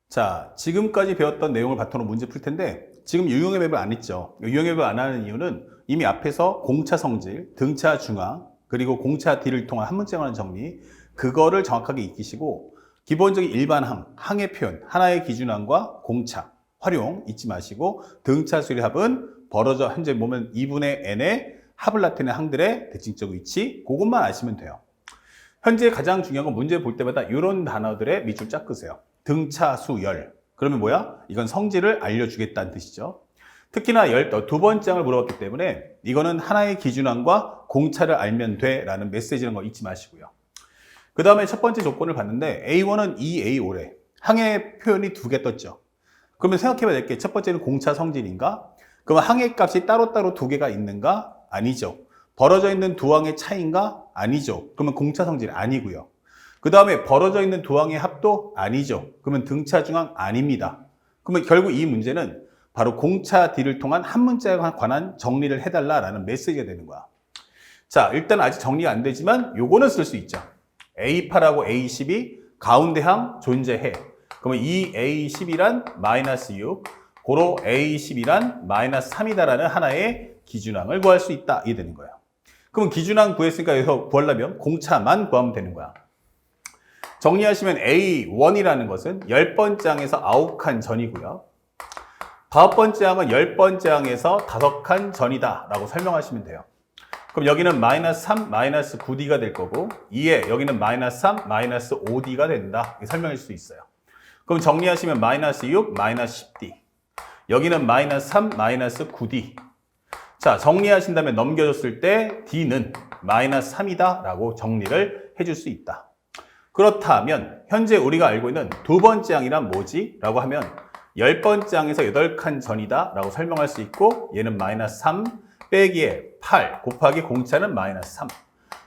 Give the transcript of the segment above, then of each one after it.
자, 지금까지 배웠던 내용을 바탕으로 문제 풀 텐데 지금 유형의 맵을 안 했죠. 유형의 맵을 안 하는 이유는 이미 앞에서 공차 성질, 등차 중앙, 그리고 공차 D를 통한 한 문장을 하는 정리, 그거를 정확하게 익히시고 기본적인 일반항, 항의 표현, 하나의 기준항과 공차, 활용 잊지 마시고 등차 수의 합은 벌어져 현재 보면 2분의 n의 합을 나타내는 항들의 대칭적 위치, 그것만 아시면 돼요. 현재 가장 중요한 건 문제 볼 때마다 이런 단어들의 밑줄 쫙 그으세요. 등차, 수, 열. 그러면 뭐야? 이건 성질을 알려주겠다는 뜻이죠. 특히나 두 번째 항을 물어봤기 때문에 이거는 하나의 기준항과 공차를 알면 돼 라는 메시지라는 거 잊지 마시고요. 그 다음에 첫 번째 조건을 봤는데 A1은 2A5래. 항의 표현이 두 개 떴죠. 그러면 생각해 봐야 될 게 첫 번째는 공차 성질인가? 그러면 항의 값이 따로따로 두 개가 있는가? 아니죠. 벌어져 있는 두 항의 차이인가? 아니죠. 그러면 공차 성질 아니고요. 그 다음에 벌어져 있는 두 항의 합도 아니죠. 그러면 등차 중항 아닙니다. 그러면 결국 이 문제는 바로 공차 D를 통한 한 문자에 관한 정리를 해달라라는 메시지가 되는 거야. 자, 일단 아직 정리가 안 되지만 요거는 쓸 수 있죠. A8하고 A10이 가운데 항 존재해. 그러면 이 A10이란 마이너스 6, 고로 A10이란 마이너스 3이다라는 하나의 기준항을 구할 수 있다. 이게 되는 거예요. 그럼 기준항 구했으니까 여기서 구하려면 공차만 구하면 되는 거야. 정리하시면 A1이라는 것은 10번째 항에서 9칸 전이고요. 5번째 항은 10번째 항에서 5칸 전이다 라고 설명하시면 돼요. 그럼 여기는 마이너스 3, 마이너스 9D가 될 거고 2에 여기는 마이너스 3, 마이너스 5D가 된다. 이렇게 설명할 수 있어요. 그럼 정리하시면 마이너스 6, 마이너스 10D. 여기는 마이너스 3, 마이너스 9D. 자, 정리하신 다음에 넘겨줬을 때 D는 마이너스 3이다 라고 정리를 해줄 수 있다. 그렇다면 현재 우리가 알고 있는 두 번째 항이란 뭐지? 라고 하면 10번째 항에서 8칸 전이다 라고 설명할 수 있고 얘는 마이너스 3 빼기에 8 곱하기 공차는 마이너스 3.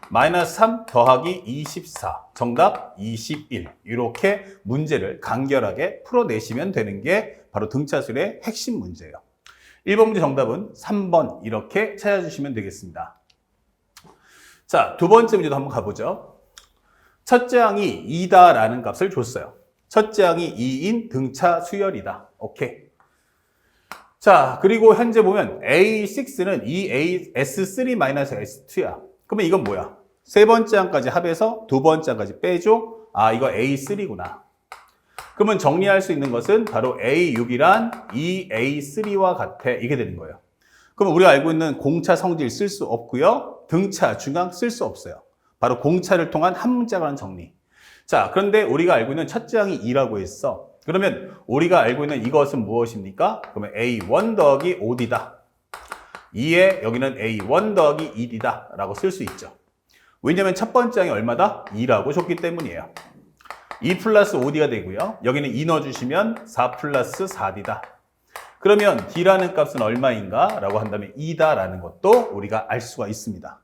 마이너스 3 더하기 24. 정답 21. 이렇게 문제를 간결하게 풀어내시면 되는 게 바로 등차술의 핵심 문제예요. 1번 문제 정답은 3번 이렇게 찾아주시면 되겠습니다. 자, 두 번째 문제도 한번 가보죠. 첫째 항이 2다라는 값을 줬어요. 첫째 항이 2인 등차 수열이다. 오케이. 자, 그리고 현재 보면 A6는 2S3-S2야. 그러면 이건 뭐야? 세 번째 항까지 합해서 두 번째 항까지 빼줘. 아, 이거 A3구나. 그러면 정리할 수 있는 것은 바로 A6이란 2A3와 같아. 이게 되는 거예요. 그러면 우리가 알고 있는 공차 성질 쓸 수 없고요. 등차, 중앙 쓸 수 없어요. 바로 공차를 통한 한 문자가 하는 정리. 자, 그런데 우리가 알고 있는 첫째 항이 2라고 했어. 그러면 우리가 알고 있는 이것은 무엇입니까? 그러면 A1 더하기 5D다. 2에 여기는 A1 더하기 2D다 라고 쓸 수 있죠. 왜냐면 첫 번째 항이 얼마다? 2라고 줬기 때문이에요. 2 플러스 5D가 되고요. 여기는 2 넣어주시면 4 플러스 4D다. 그러면 D라는 값은 얼마인가? 라고 한다면 2다라는 것도 우리가 알 수가 있습니다.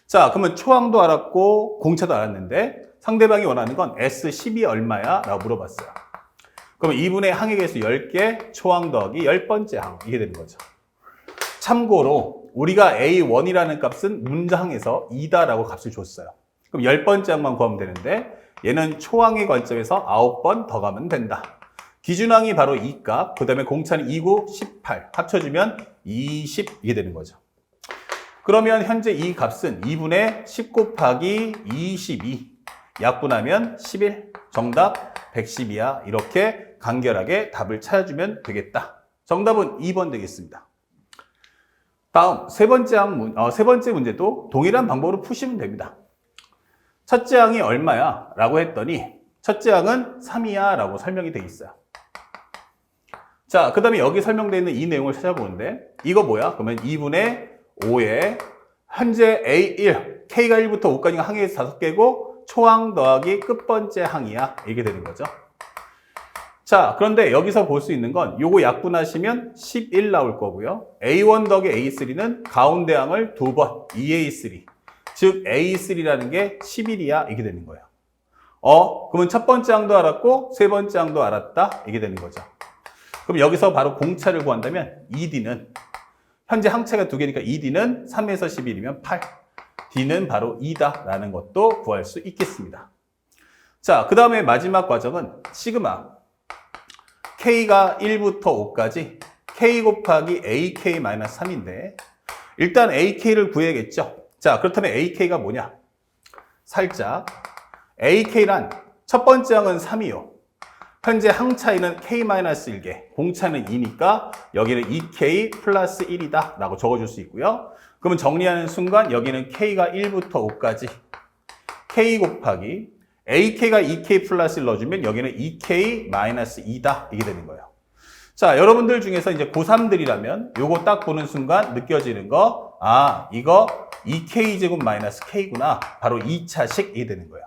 자, 그러면 초항도 알았고 공차도 알았는데 상대방이 원하는 건 S10이 얼마야? 라고 물어봤어요. 그러면 2분의 항의 개수 10개, 초항 더하기 10번째 항. 이게 되는 거죠. 참고로 우리가 A1이라는 값은 문장에서 2다라고 값을 줬어요. 그럼 10번째 항만 구하면 되는데 얘는 초항의 관점에서 9번 더 가면 된다. 기준항이 바로 2값, 그 다음에 공차는 2, 9, 18. 합쳐주면 20 이게 되는 거죠. 그러면 현재 이 값은 2분의 10 곱하기 22. 약분하면 11. 정답 110이야. 이렇게 간결하게 답을 찾아주면 되겠다. 정답은 2번 되겠습니다. 다음 세 번째 문제도 동일한 방법으로 푸시면 됩니다. 첫째 항이 얼마야? 라고 했더니 첫째 항은 3이야 라고 설명이 되어 있어요. 자, 그 다음에 여기 설명되어 있는 이 내용을 찾아보는데 이거 뭐야? 그러면 2분의 5에 현재 A1, K가 1부터 5까지 항에서 5개고 초항 더하기 끝번째 항이야. 이게 되는 거죠. 자, 그런데 여기서 볼 수 있는 건 요거 약분하시면 11 나올 거고요. A1 더하기 A3는 가운데 항을 2번, 2A3. 즉 A3라는 게 11이야. 이게 되는 거예요. 그러면 첫 번째 항도 알았고 세 번째 항도 알았다. 이게 되는 거죠. 그럼 여기서 바로 공차를 구한다면 2D는 현재 항차가 두 개니까 2D는 3에서 11이면 8. D는 바로 2다 라는 것도 구할 수 있겠습니다. 자, 그 다음에 마지막 과정은 시그마. K가 1부터 5까지 K 곱하기 AK-3인데 일단 AK를 구해야겠죠. 자, 그렇다면 AK가 뭐냐? 살짝 AK란 첫 번째 항은 3이요. 현재 항 차이는 K-1개, 공차는 2니까 여기는 2K 플러스 1이다 라고 적어줄 수 있고요. 그러면 정리하는 순간 여기는 K가 1부터 5까지 K 곱하기 AK가 2K 플러스 1 넣어주면 여기는 2K-2다 이게 되는 거예요. 자, 여러분들 중에서 이제 고3들이라면 요거 딱 보는 순간 느껴지는 거, 아, 이거 2K제곱 마이너스 K구나. 바로 2차식 이게 되는 거예요.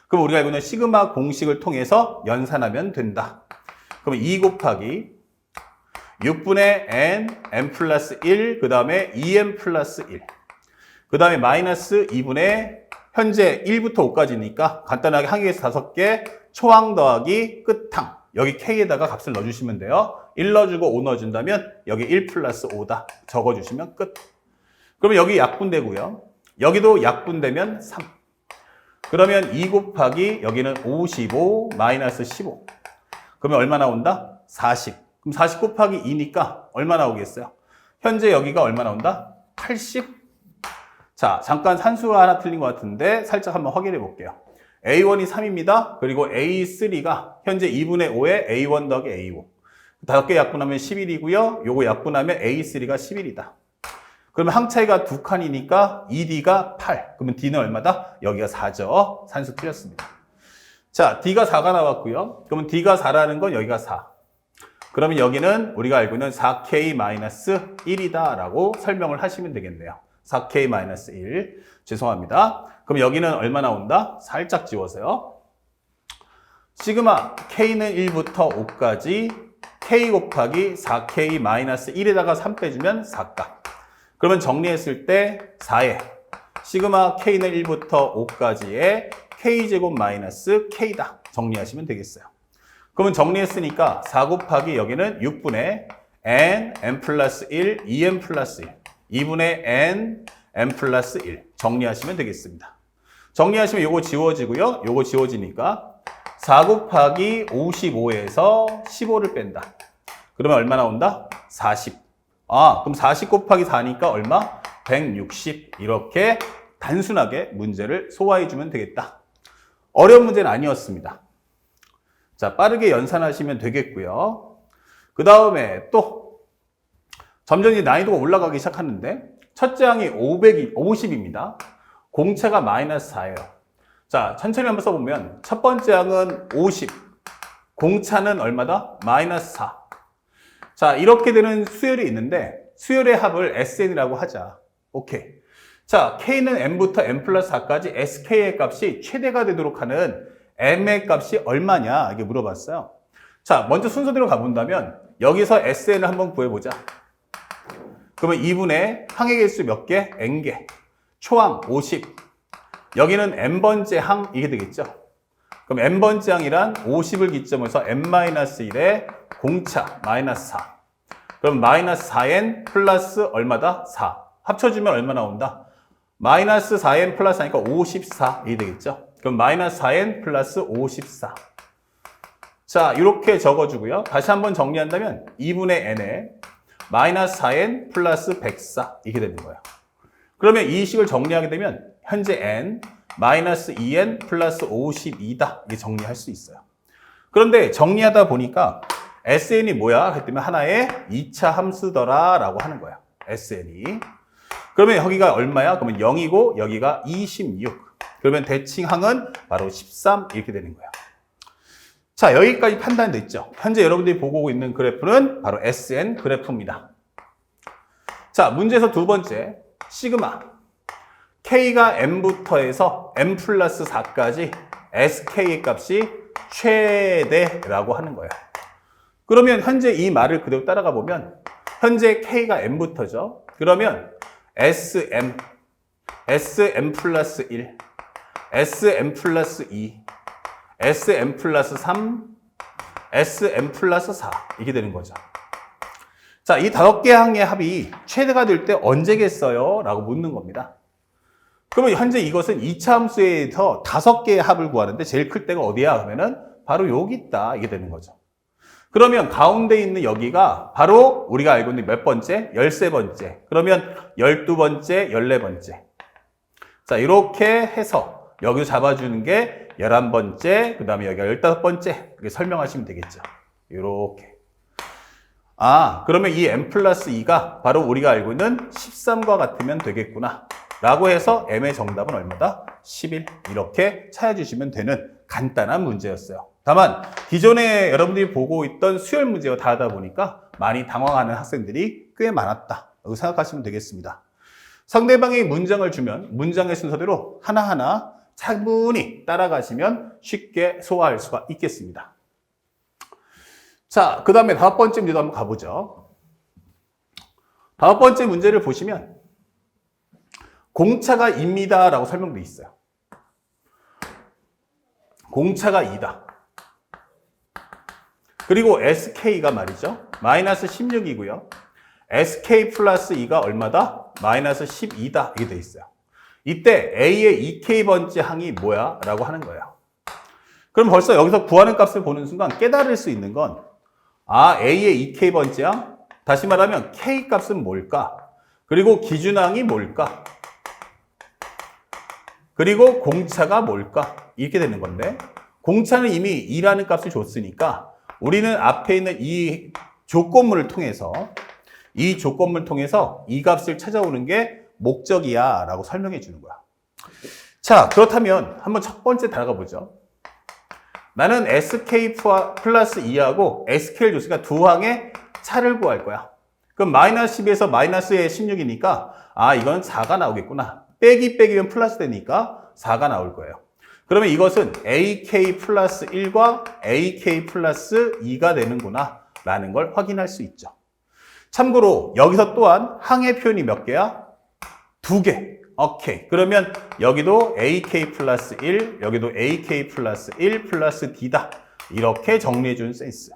그럼 우리가 알고 있는 시그마 공식을 통해서 연산하면 된다. 그럼 2 곱하기 6분의 n 플러스 1, 그 다음에 2n 플러스 1. 그 다음에 마이너스 2분의 현재 1부터 5까지니까 간단하게 항에서 5개, 초항 더하기 끝항. 여기 K에다가 값을 넣어주시면 돼요. 1 넣어주고 5 넣어준다면 여기 1 플러스 5다. 적어주시면 끝. 그러면 여기 약분되고요. 여기도 약분되면 3. 그러면 2 곱하기 여기는 55 마이너스 15. 그러면 얼마 나온다? 40. 그럼 40 곱하기 2니까 얼마 나오겠어요? 현재 여기가 얼마 나온다? 80. 자, 잠깐 산수가 하나 틀린 것 같은데 살짝 한번 확인해 볼게요. A1이 3입니다. 그리고 A3가 현재 2분의 5에 A1 더하기 A5. 5개 약분하면 11이고요. 요거 약분하면 A3가 11이다. 그러면 항 차이가 2칸이니까 2D가 8. 그러면 D는 얼마다? 여기가 4죠. 산수 틀렸습니다. 자, D가 4가 나왔고요. 그러면 D가 4라는 건 여기가 4. 그러면 여기는 우리가 알고 있는 4K-1이다 라고 설명을 하시면 되겠네요. 4K-1. 죄송합니다. 그럼 여기는 얼마 나온다? 살짝 지워서요. 시그마 K는 1부터 5까지 K 곱하기 4K-1에다가 3 빼주면 4가. 그러면 정리했을 때 4에 시그마 K는 1부터 5까지의 K제곱 마이너스 K다. 정리하시면 되겠어요. 그러면 정리했으니까 4 곱하기 여기는 6분의 n 플러스 1, 2n 플러스 1, 2분의 n 플러스 1 정리하시면 되겠습니다. 정리하시면 요거 지워지고요. 요거 지워지니까 4 곱하기 55에서 15를 뺀다. 그러면 얼마 나온다? 40. 아, 그럼 40 곱하기 4니까 얼마? 160. 이렇게 단순하게 문제를 소화해주면 되겠다. 어려운 문제는 아니었습니다. 자, 빠르게 연산하시면 되겠고요. 그 다음에 또 점점 이제 난이도가 올라가기 시작하는데 첫째 항이 50입니다. 공차가 마이너스 4예요. 자, 천천히 한번 써보면 첫 번째 항은 50. 공차는 얼마다? 마이너스 4. 자, 이렇게 되는 수열이 있는데 수열의 합을 SN이라고 하자. 오케이. 자, K는 M부터 M 플러스 4까지 SK의 값이 최대가 되도록 하는 M의 값이 얼마냐 이게 물어봤어요. 자, 먼저 순서대로 가본다면 여기서 SN을 한번 구해보자. 그러면 2분의 항의 개수 몇 개? N개. 초항 50. 여기는 N번째 항 이게 되겠죠. 그럼 N번째 항이란 50을 기점으로 해서 N-1의 공차 마이너스 4. 그럼 마이너스 4N 플러스 얼마다? 4. 합쳐주면 얼마 나온다? 마이너스 4N 플러스 하니까 54 이 되겠죠. 그럼 마이너스 4N 플러스 54. 자, 이렇게 적어주고요. 다시 한번 정리한다면 2분의 N에 마이너스 4N 플러스 104 이게 되는 거예요. 그러면 이 식을 정리하게 되면 현재 N 마이너스 2N 플러스 52다 이게 정리할 수 있어요. 그런데 정리하다 보니까 SN이 뭐야? 했더니 하나의 2차 함수더라 라고 하는 거야. SN이. 그러면 여기가 얼마야? 그러면 0이고 여기가 26. 그러면 대칭항은 바로 13 이렇게 되는 거야. 자, 여기까지 판단됐죠? 현재 여러분들이 보고 있는 그래프는 바로 SN 그래프입니다. 자, 문제에서 두 번째 시그마 K가 M부터 해서 M 플러스 4까지 SK의 값이 최대라고 하는 거예요. 그러면 현재 이 말을 그대로 따라가 보면 현재 K가 M부터죠. 그러면 SM 플러스 1, SM 플러스 2, SM 플러스 3, SM 플러스 4 이게 되는 거죠. 자, 이 5개 항의 합이 최대가 될 때 언제겠어요? 라고 묻는 겁니다. 그러면 현재 이것은 2차 함수에서 5개의 합을 구하는데 제일 클 때가 어디야? 그러면은 바로 여기 있다. 이게 되는 거죠. 그러면 가운데 있는 여기가 바로 우리가 알고 있는 몇 번째? 13번째. 그러면 12번째, 14번째. 자, 이렇게 해서 여기서 잡아주는 게 11번째, 그 다음에 여기가 15번째. 그렇게 설명하시면 되겠죠. 이렇게. 아, 그러면 이 m 플러스 2가 바로 우리가 알고 있는 13과 같으면 되겠구나. 라고 해서 m의 정답은 얼마다? 11. 이렇게 찾아주시면 되는 간단한 문제였어요. 다만 기존에 여러분들이 보고 있던 수열 문제와 다르다 보니까 많이 당황하는 학생들이 꽤 많았다. 라고 생각하시면 되겠습니다. 상대방이 문장을 주면 문장의 순서대로 하나하나 차분히 따라가시면 쉽게 소화할 수가 있겠습니다. 자, 그 다음에 5번째 문제도 한번 가보죠. 5번째 문제를 보시면 공차가 2입니다 라고 설명되어 있어요. 공차가 2다. 그리고 SK가 말이죠. 마이너스 16이고요. SK 플러스 2가 얼마다? 마이너스 12다. 이게 돼 있어요. 이때 A의 2K번째 항이 뭐야? 라고 하는 거예요. 그럼 벌써 여기서 구하는 값을 보는 순간 깨달을 수 있는 건 아, A의 2K번째 항? 다시 말하면 K 값은 뭘까? 그리고 기준항이 뭘까? 그리고 공차가 뭘까? 이렇게 되는 건데 공차는 이미 2라는 값을 줬으니까 우리는 앞에 있는 이 조건물을 통해서 이 값을 찾아오는 게 목적이야 라고 설명해 주는 거야. 자, 그렇다면 한번 첫 번째 들어가 보죠. 나는 SK 플러스 2하고 SK를 줬으니까 두 항의 차를 구할 거야. 그럼 마이너스 10에서 마이너스의 16이니까 아, 이건 4가 나오겠구나. 빼기면 플러스 되니까 4가 나올 거예요. 그러면 이것은 AK 플러스 1과 AK 플러스 2가 되는구나 라는 걸 확인할 수 있죠. 참고로 여기서 또한 항의 표현이 몇 개야? 2개. 오케이. 그러면 여기도 AK 플러스 1, 여기도 AK 플러스 1 플러스 D다. 이렇게 정리해주는 센스.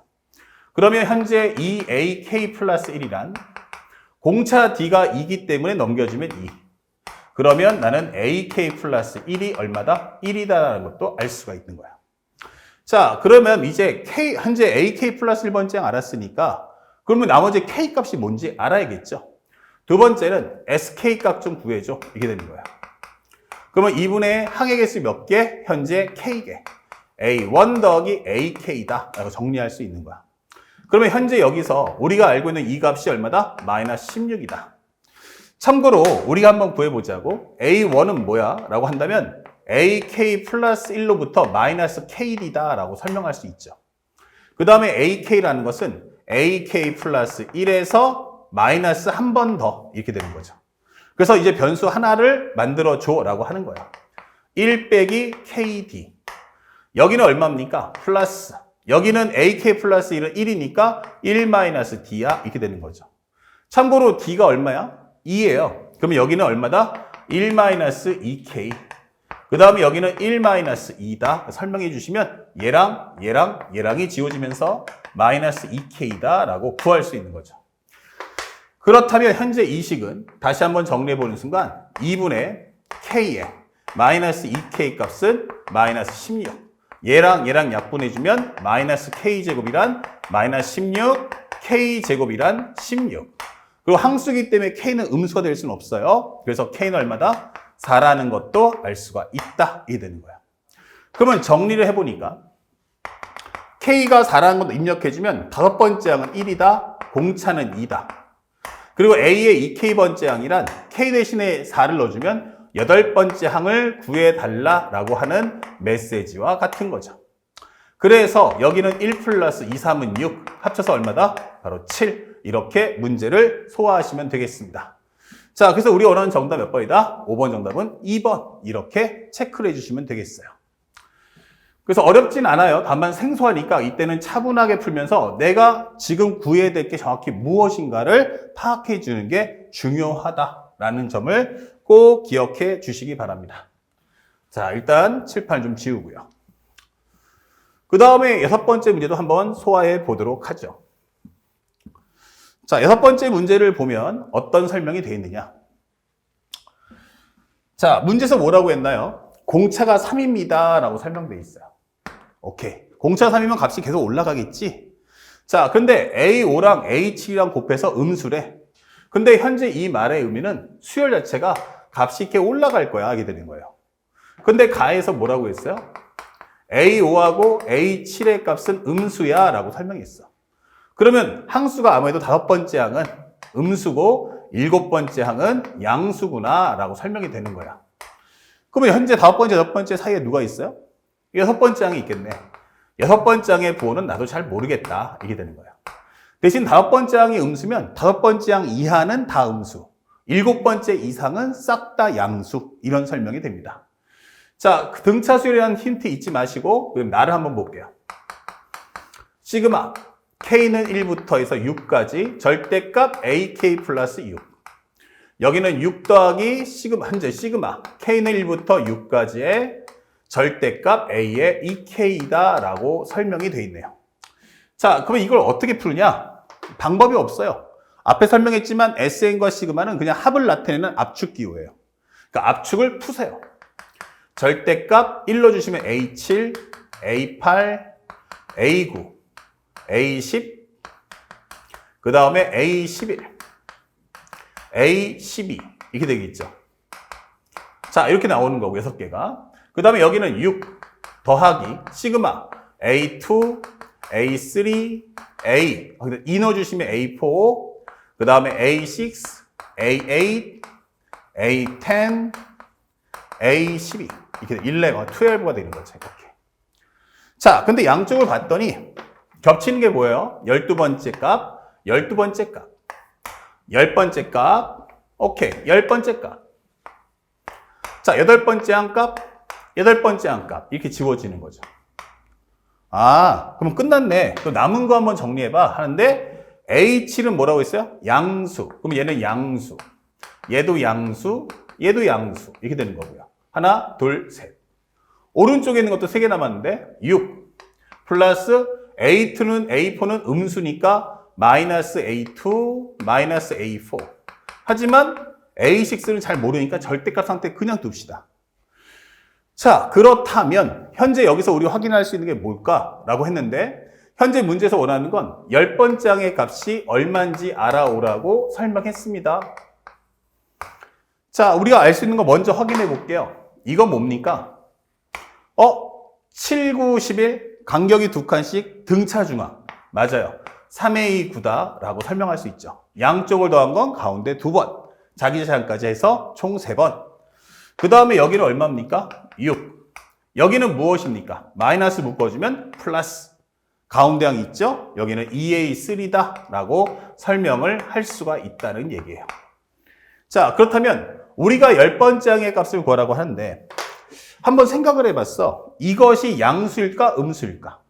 그러면 현재 이 AK 플러스 1이란 공차 D가 2기 때문에 넘겨주면 2. 그러면 나는 AK 플러스 1이 얼마다? 1이다라는 것도 알 수가 있는 거야. 자, 그러면 이제 현재 AK 플러스 1번째 알았으니까 그러면 나머지 K 값이 뭔지 알아야겠죠. 두 번째는 SK 값 좀 구해줘. 이게 되는 거야. 그러면 2분의 항의 개수 몇 개? 현재 K개. A1 더하기 AK다. 라고 정리할 수 있는 거야. 그러면 현재 여기서 우리가 알고 있는 이 값이 얼마다? 마이너스 16이다. 참고로 우리가 한번 구해보자고. A1은 뭐야? 라고 한다면 AK 플러스 1로부터 마이너스 KD다 라고 설명할 수 있죠. 그 다음에 AK라는 것은 AK 플러스 1에서 마이너스 한 번 더 이렇게 되는 거죠. 그래서 이제 변수 하나를 만들어줘 라고 하는 거야. 1 빼기 KD. 여기는 얼마입니까? 플러스. 여기는 AK 플러스 1은 1이니까 1 마이너스 D야. 이렇게 되는 거죠. 참고로 D가 얼마야? 2예요. 그러면 여기는 얼마다? 1 마이너스 2K. 그 다음에 여기는 1 마이너스 2다. 설명해 주시면 얘랑이 지워지면서 마이너스 2K다 라고 구할 수 있는 거죠. 그렇다면 현재 이 식은 다시 한번 정리해 보는 순간 2분의 K에 마이너스 2K 값은 마이너스 16. 얘랑 약분해주면 마이너스 K제곱이란 마이너스 16, K제곱이란 16. 그리고 항수기 때문에 K는 음수가 될 수는 없어요. 그래서 K는 얼마다? 4라는 것도 알 수가 있다. 이게 되는 거야. 그러면 정리를 해보니까 K가 4라는 것도 입력해주면 5번째 항은 1이다. 공차는 2다. 그리고 A의 2K번째 항이란 K 대신에 4를 넣어주면 8번째 항을 구해달라라고 하는 메시지와 같은 거죠. 그래서 여기는 1 플러스 2, 3은 6. 합쳐서 얼마다? 바로 7. 이렇게 문제를 소화하시면 되겠습니다. 자, 그래서 우리 원하는 정답 몇 번이다? 5번 정답은 2번. 이렇게 체크를 해주시면 되겠어요. 그래서 어렵진 않아요. 다만 생소하니까 이때는 차분하게 풀면서 내가 지금 구해야 될 게 정확히 무엇인가를 파악해 주는 게 중요하다라는 점을 꼭 기억해 주시기 바랍니다. 자, 일단 칠판 좀 지우고요. 그 다음에 6번째 문제도 한번 소화해 보도록 하죠. 자, 6번째 문제를 보면 어떤 설명이 되어 있느냐. 자, 문제에서 뭐라고 했나요? 공차가 3입니다 라고 설명되어 있어요. 오케이. 공차 3이면 값이 계속 올라가겠지? 자, 근데 A5랑 A7이랑 곱해서 음수래. 근데 현재 이 말의 의미는 수열 자체가 값이 이렇게 올라갈 거야 하게 되는 거예요. 근데 가에서 뭐라고 했어요? A5하고 A7의 값은 음수야 라고 설명했어. 그러면 항수가 아무래도 5번째 항은 음수고 7번째 항은 양수구나 라고 설명이 되는 거야. 그러면 현재 5번째, 6번째 사이에 누가 있어요? 6번째 항이 있겠네. 6번째 항의 부호는 나도 잘 모르겠다. 이게 되는 거야. 대신 5번째 항이 음수면 5번째 항 이하는 다 음수, 7번째 이상은 싹 다 양수, 이런 설명이 됩니다. 자, 등차 수열에 대한 힌트 잊지 마시고 그럼 나를 한번 볼게요. 시그마 K는 1부터 해서 6까지 절대값 AK 플러스 6. 여기는 6 더하기 시그마, 현재 시그마 K는 1부터 6까지의 절대값 A의 2K이다 라고 설명이 되어 있네요. 자, 그러면 이걸 어떻게 풀냐? 방법이 없어요. 앞에 설명했지만 SN과 시그마는 그냥 합을 나타내는 압축 기호예요. 그러니까 압축을 푸세요. 절대값 1로 주시면 A7, A8, A9, A10, 그 다음에 A11, A12 이렇게 되겠죠. 자, 이렇게 나오는 거고 6개가. 그 다음에 여기는 6 더하기 시그마 A2, A3, A 2 넣어주시면 A4, 그 다음에 A6, A8, A10, A12 이렇게 11, 12가 되는 거죠. 이렇게. 자, 근데 양쪽을 봤더니 겹치는 게 뭐예요? 12번째 값, 12번째 값, 10번째 값, 오케이, 10번째 값. 자, 8번째 한 값, 8번째 한 값 이렇게 지워지는 거죠. 아, 그럼 끝났네. 또 남은 거 한번 정리해봐 하는데 A7은 뭐라고 했어요? 양수. 그럼 얘는 양수. 얘도 양수, 얘도 양수. 이렇게 되는 거고요. 하나, 둘, 셋. 오른쪽에 있는 것도 3개 남았는데 6 플러스 A2는 A4는 음수니까 마이너스 A2, 마이너스 A4. 하지만 A6는 잘 모르니까 절대값 상태 그냥 둡시다. 자, 그렇다면 현재 여기서 우리 확인할 수 있는 게 뭘까라고 했는데 현재 문제에서 원하는 건 10번째 항의 값이 얼마인지 알아오라고 설명했습니다. 자, 우리가 알 수 있는 거 먼저 확인해 볼게요. 이건 뭡니까? 7, 9, 11 간격이 2칸씩 등차 중앙. 맞아요. 3A 9다 라고 설명할 수 있죠. 양쪽을 더한 건 가운데 2번. 자기자찬까지 해서 총 3번. 그 다음에 여기는 얼마입니까? 6. 여기는 무엇입니까? 마이너스 묶어주면 플러스. 가운데 항 있죠? 여기는 2A3다 라고 설명을 할 수가 있다는 얘기예요. 자, 그렇다면 우리가 10번째 항의 값을 구하라고 하는데 한번 생각을 해봤어. 이것이 양수일까 음수일까?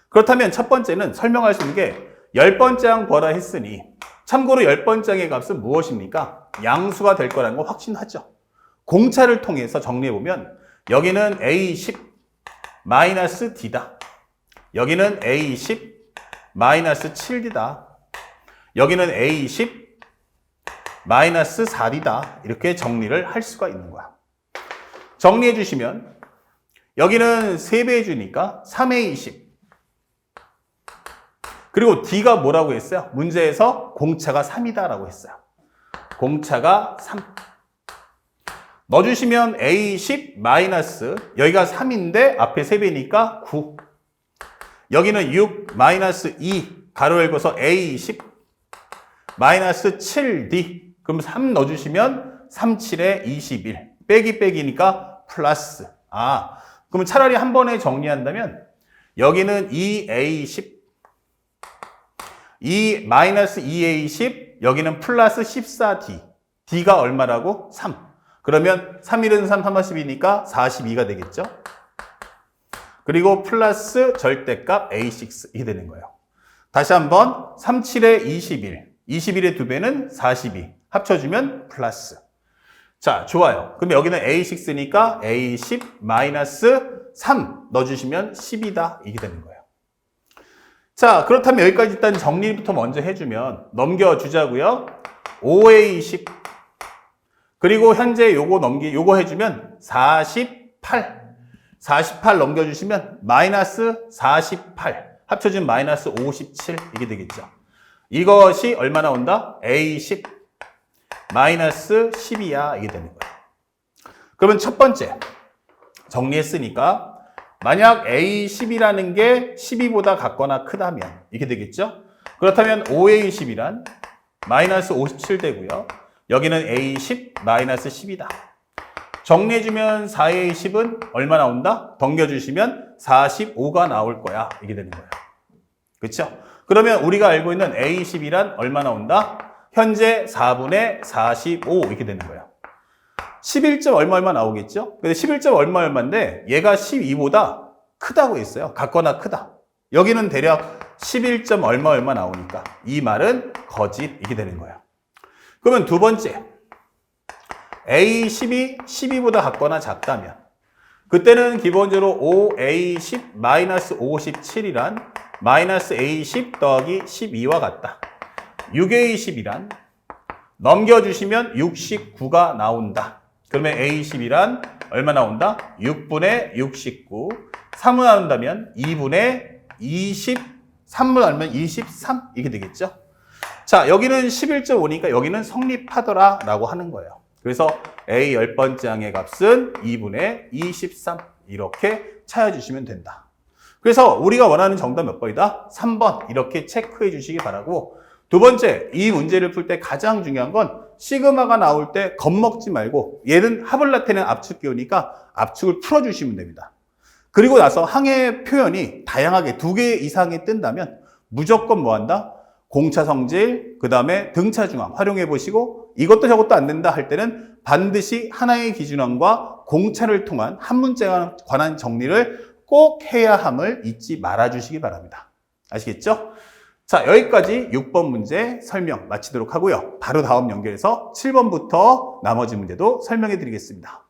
그렇다면 첫 번째는 설명할 수 있는 게 10번째 항 구하라 했으니 참고로 10번째 항의 값은 무엇입니까? 양수가 될 거라는 거 확신하죠. 공차를 통해서 정리해보면 여기는 A10 마이너스 D다. 여기는 A10 마이너스 7D다. 여기는 A10 마이너스 4D다. 이렇게 정리를 할 수가 있는 거야. 정리해 주시면 여기는 3배 해주니까 3A10 그리고 D가 뭐라고 했어요? 문제에서 공차가 3이다 라고 했어요. 공차가 3 넣어주시면 A10 마이너스 여기가 3인데 앞에 3배니까 9 여기는 6 마이너스 2 가로 열고서 A10 마이너스 7D 그럼 3 넣어주시면 3, 7에 21 빼기 빼기니까 플러스 그러면 차라리 한 번에 정리한다면 여기는 2A10 마이너스 2A10 여기는 플러스 14D D가 얼마라고? 3 그러면 3일은 3, 3, 12니까 42가 되겠죠? 그리고 플러스 절대값 A6 이게 되는 거예요. 다시 한번 3, 7에 21 21의 2배는 42 합쳐주면 플러스 자, 좋아요. 그럼 여기는 A6니까 A10 마이너스 3 넣어주시면 10이다 이게 되는 거예요. 자, 그렇다면 여기까지 일단 정리부터 먼저 해주면 넘겨주자고요. 5A10 그리고 현재 요거 해주면 48 48 넘겨주시면 마이너스 48 합쳐진 마이너스 57 이게 되겠죠. 이것이 얼마 나온다? A10 마이너스 10이야 이게 되는 거예요. 그러면 첫 번째 정리했으니까 만약 A10이라는 게 12보다 같거나 크다면 이렇게 되겠죠? 그렇다면 5A10이란 마이너스 57 되고요. 여기는 A10 마이너스 10이다. 정리해주면 4A10은 얼마 나온다? 넘겨주시면 45가 나올 거야. 이게 되는 거예요. 그렇죠? 그러면 우리가 알고 있는 A10이란 얼마 나온다? 현재 4분의 45 이렇게 되는 거예요. 11점 얼마 나오겠죠? 근데 11점 얼마인데 얘가 12보다 크다고 했어요. 같거나 크다. 여기는 대략 11점 얼마 나오니까 이 말은 거짓 이렇게 되는 거예요. 그러면 두 번째 A10이 12보다 같거나 작다면 그때는 기본적으로 5A10 마이너스 57이란 마이너스 A10 더하기 12와 같다. 6A10이란 넘겨주시면 69가 나온다. 그러면 A10이란 얼마 나온다? 6분의 69. 3을 나눈다면 2분의 20, 3을 나누면 23 이게 되겠죠? 자, 여기는 11.5니까 여기는 성립하더라 라고 하는 거예요. 그래서 A 10번째 항의 값은 2분의 23 이렇게 찾아주시면 된다. 그래서 우리가 원하는 정답 몇 번이다? 3번 이렇게 체크해 주시기 바라고 두 번째, 이 문제를 풀 때 가장 중요한 건 시그마가 나올 때 겁먹지 말고 얘는 합을 나타내는 압축기호니까 압축을 풀어주시면 됩니다. 그리고 나서 항의 표현이 다양하게 2개 이상이 뜬다면 무조건 뭐 한다? 공차 성질, 그 다음에 등차 중앙 활용해 보시고 이것도 저것도 안 된다 할 때는 반드시 하나의 기준항과 공차를 통한 한 문제에 관한 정리를 꼭 해야 함을 잊지 말아 주시기 바랍니다. 아시겠죠? 자, 여기까지 6번 문제 설명 마치도록 하고요. 바로 다음 연결해서 7번부터 나머지 문제도 설명해 드리겠습니다.